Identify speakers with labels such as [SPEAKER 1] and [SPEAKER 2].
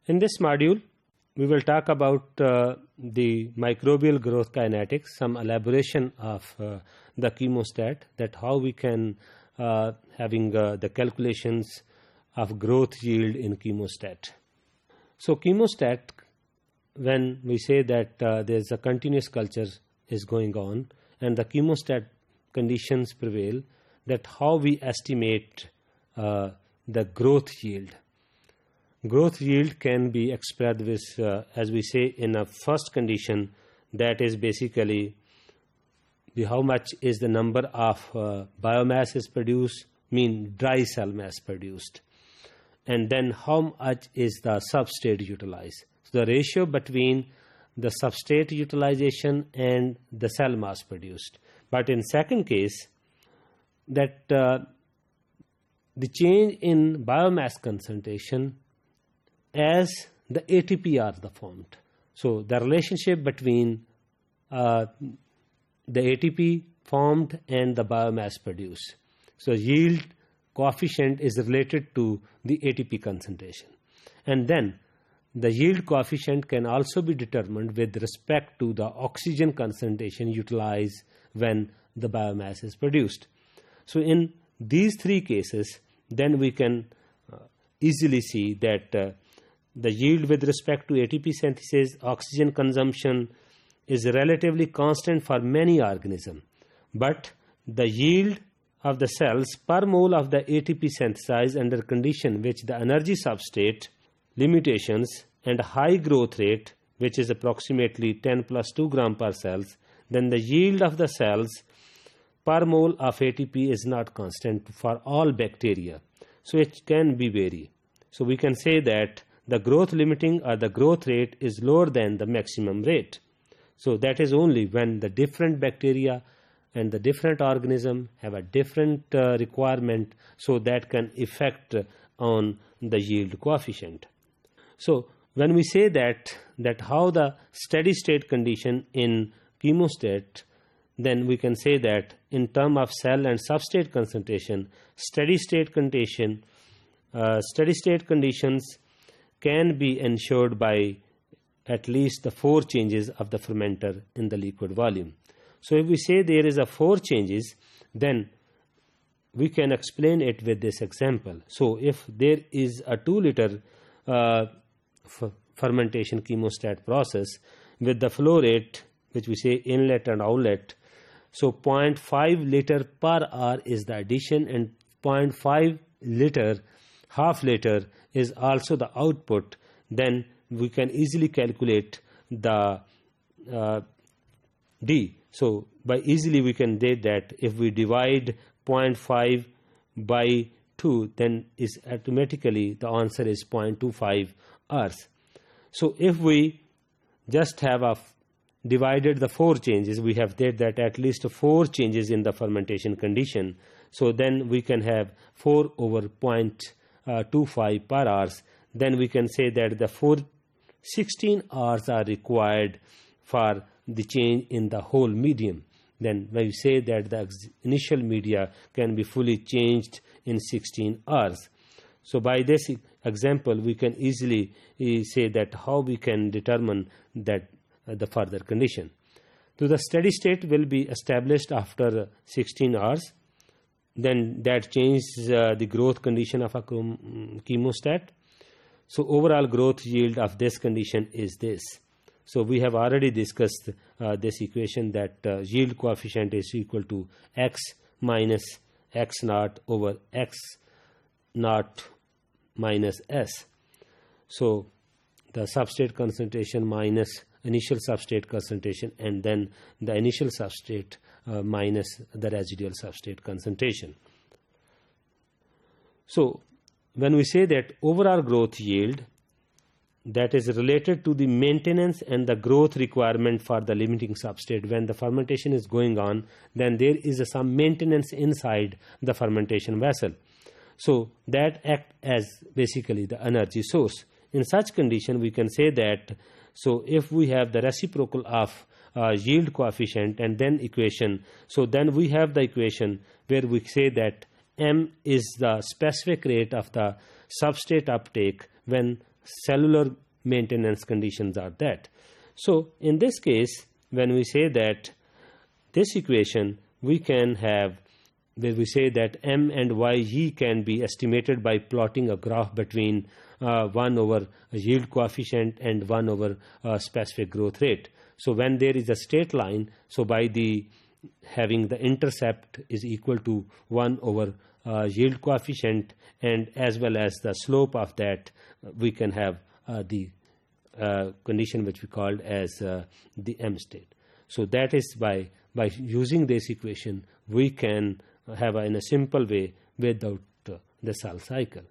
[SPEAKER 1] In this module, we will talk about the microbial growth kinetics, some elaboration of the chemostat, that how we can having the calculations of growth yield in chemostat. So chemostat, when we say that there is a continuous culture is going on and the chemostat conditions prevail, that how we estimate the growth yield. Growth yield can be expressed with, as we say, in a first condition, that is basically how much is the number of biomass is produced, mean dry cell mass produced, and then how much is the substrate utilized. So the ratio between the substrate utilization and the cell mass produced. But in second case, that the change in biomass concentration as the ATP are formed. So the relationship between the ATP formed and the biomass produced. So yield coefficient is related to the ATP concentration. And then the yield coefficient can also be determined with respect to the oxygen concentration utilized when the biomass is produced. So in these three cases, then we can easily see that the yield with respect to ATP synthesis, oxygen consumption is relatively constant for many organisms, but the yield of the cells per mole of the ATP synthesized under condition which the energy substrate limitations and high growth rate, which is approximately 10 plus 2 gram per cells, then the yield of the cells per mole of ATP is not constant for all bacteria. So it can be vary. So we can say that the growth limiting or the growth rate is lower than the maximum rate. So that is only when the different bacteria and the different organism have a different requirement, so that can affect on the yield coefficient. So when we say that how the steady state condition in chemostat, then we can say that in term of cell and substrate concentration, steady state conditions can be ensured by at least the 4 changes of the fermenter in the liquid volume. So if we say there is a 4 changes, then we can explain it with this example. So if there is a 2 liter fermentation chemostat process with the flow rate, which we say inlet and outlet, so 0.5 liter per hour is the addition, and 0.5 liter, half liter is also the output, then we can easily calculate the D. So by easily we can say that if we divide 0.5 by 2, then is automatically the answer is 0.25 hours. So if we just have divided the 4 changes, we have said that at least 4 changes in the fermentation condition. So then we can have 4 over 0.25 per hours. Then we can say that the 16 hours are required for the change in the whole medium. Then when we say that the initial media can be fully changed in 16 hours. So by this example, we can easily say that how we can determine that the further condition. So the steady state will be established after 16 hours. Then that changes the growth condition of a chemostat. So overall growth yield of this condition is this. So we have already discussed this equation, that yield coefficient is equal to x minus x naught over x naught minus s. So the substrate concentration minus initial substrate concentration, and then the initial substrate minus the residual substrate concentration. So when we say that overall growth yield, that is related to the maintenance and the growth requirement for the limiting substrate. When the fermentation is going on, then there is some maintenance inside the fermentation vessel. So that acts as basically the energy source. In such condition, we can say that, so if we have the reciprocal of yield coefficient and then equation, so then we have the equation where we say that M is the specific rate of the substrate uptake when cellular maintenance conditions are that. So in this case, when we say that this equation, we can have, where we say that M and YE can be estimated by plotting a graph between 1 over yield coefficient and 1 over specific growth rate. So when there is a straight line, so by the having the intercept is equal to 1 over yield coefficient, and as well as the slope of that, we can have the condition which we called as the M state. So that is by using this equation, we can have in a simple way without the cell cycle.